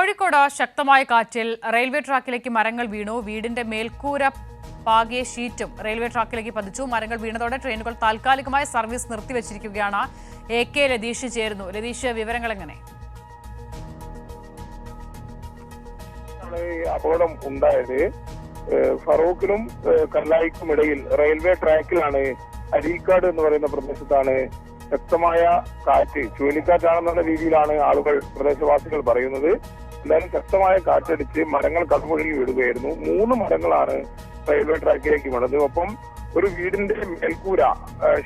കോഴിക്കോട് ശക്തമായ കാറ്റിൽ റെയിൽവേ ട്രാക്കിലേക്ക് മരങ്ങൾ വീണു. വീടിന്റെ മേൽക്കൂര പാകിയ ഷീറ്റും റെയിൽവേ ട്രാക്കിലേക്ക് പതിച്ചു. മരങ്ങൾ വീണതോടെ ട്രെയിനുകൾ താൽക്കാലികമായി സർവീസ് നിർത്തിവച്ചിരിക്കുകയാണ്. AK ലതീഷ് ചേരുന്നു. ലതീഷ്, വിവരങ്ങൾ എങ്ങനെ? അപകടം ഉണ്ടായത് ഫറൂഖിനും കല്ലായിക്കും ഇടയിൽ റെയിൽവേ ട്രാക്കിലാണ്. അരീക്കാട് എന്ന് പറയുന്ന പ്രദേശത്താണ് ശക്തമായ കാറ്റ്, ചുഴലിക്കാറ്റാണെന്നുള്ള രീതിയിലാണ് ആളുകൾ, പ്രദേശവാസികൾ പറയുന്നത്. എന്തായാലും ശക്തമായ കാറ്റടിച്ച് മരങ്ങൾ കടപുഴകി വീടുകയായിരുന്നു. 3 മരങ്ങളാണ് റെയിൽവേ ട്രാക്കിലേക്ക് വീണത്. ഒപ്പം ഒരു വീടിന്റെ മേൽക്കൂര,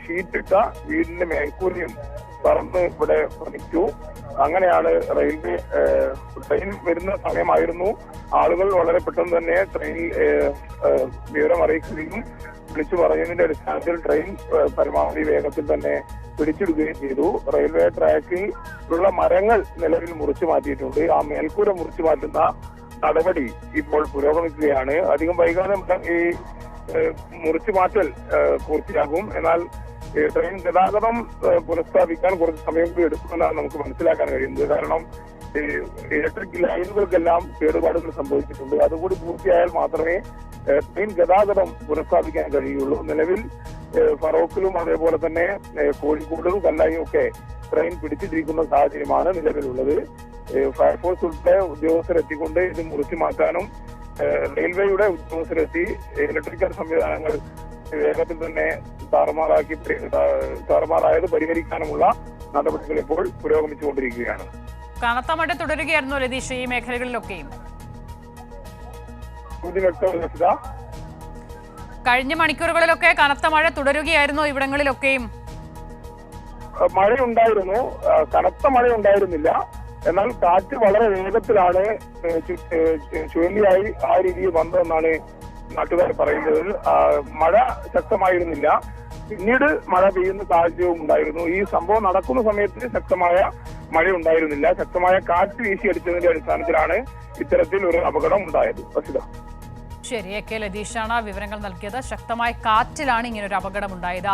ഷീറ്റിട്ട വീടിന്റെ മേൽക്കൂരയും പറന്ന് ഇവിടെ പതിച്ചു. അങ്ങനെയാണ് ട്രെയിൻ വരുന്ന സമയമായിരുന്നു. ആളുകൾ വളരെ പെട്ടെന്ന് തന്നെ ട്രെയിനിൽ വിവരം അറിയിക്കുകയും വിളിച്ചു പറയുന്നതിന്റെ അടിസ്ഥാനത്തിൽ ട്രെയിൻ പരമാവധി വേഗത്തിൽ തന്നെ പിടിച്ചിടുകയും ചെയ്തു. റെയിൽവേ ട്രാക്കിൽ ഉള്ള മരങ്ങൾ നിലവിൽ മുറിച്ചു മാറ്റിയിട്ടുണ്ട്. ആ മേൽക്കൂര മുറിച്ചു മാറ്റുന്ന നടപടി ഇപ്പോൾ പുരോഗമിക്കുകയാണ്. അധികം വൈകാതെ ഈ മുറിച്ചു മാറ്റൽ പൂർത്തിയാകും. എന്നാൽ ട്രെയിൻ ഗതാഗതം പുനഃസ്ഥാപിക്കാൻ കുറച്ച് സമയം കൂടി എടുക്കുമെന്നാണ് നമുക്ക് മനസ്സിലാക്കാൻ കഴിയുന്നത്. കാരണം ഇലക്ട്രിക് ലൈനുകൾക്കെല്ലാം കേടുപാടുകൾ സംഭവിച്ചിട്ടുണ്ട്. അതുകൂടി പൂർത്തിയായാൽ മാത്രമേ ട്രെയിൻ ഗതാഗതം പുനഃസ്ഥാപിക്കാൻ കഴിയുള്ളൂ. നിലവിൽ ഫറോക്കിലും അതേപോലെ തന്നെ കോഴിക്കോടും കല്ലായും ഒക്കെ ട്രെയിൻ പിടിച്ചിട്ടിരിക്കുന്ന സാഹചര്യമാണ് നിലവിലുള്ളത്. ഫയർഫോഴ്സ് ഉൾപ്പെടെ ഉദ്യോഗസ്ഥരെത്തിക്കൊണ്ട് ഇത് മുറിച്ചു മാറ്റാനും റെയിൽവേയുടെ ഉദ്യോഗസ്ഥരെത്തി ഇലക്ട്രിക്കൽ സംവിധാനങ്ങൾ വേഗത്തിൽ തന്നെ താറുമാറായത് പരിഹരിക്കാനുമുള്ള നടപടികൾ ഇപ്പോൾ പുരോഗമിച്ചുകൊണ്ടിരിക്കുകയാണ്. കനത്ത മഴ തുടരുകയായിരുന്നു ലതീഷ് ഈ മേഖലകളിലൊക്കെയും. കഴിഞ്ഞ മണിക്കൂറുകളിലൊക്കെ കനത്ത മഴ തുടരുകയായിരുന്നു ഇവിടങ്ങളിലൊക്കെയും. മഴയുണ്ടായിരുന്നു, കനത്ത മഴ ഉണ്ടായിരുന്നില്ല. എന്നാൽ കാറ്റ് വളരെ വേഗത്തിലാണ് ചുഴലിയായി ആ രീതിയിൽ വന്നതെന്നാണ് നാട്ടുകാർ പറയുന്നത്. മഴ ശക്തമായിരുന്നില്ല, പിന്നീട് മഴ പെയ്യുന്ന സാഹചര്യവും ഉണ്ടായിരുന്നു. ഈ സംഭവം നടക്കുന്ന സമയത്ത് ശക്തമായ മഴ ഉണ്ടായിരുന്നില്ല. ശക്തമായ കാറ്റ് വീശിയടിച്ചതിന്റെ അടിസ്ഥാനത്തിലാണ് ഇത്തരത്തിൽ ഒരു അപകടം ഉണ്ടായത്. ശരി, AK ലതീഷാണ് വിവരങ്ങൾ നൽകിയത്. ശക്തമായ കാറ്റിലാണ് ഇങ്ങനൊരു അപകടം ഉണ്ടായത്.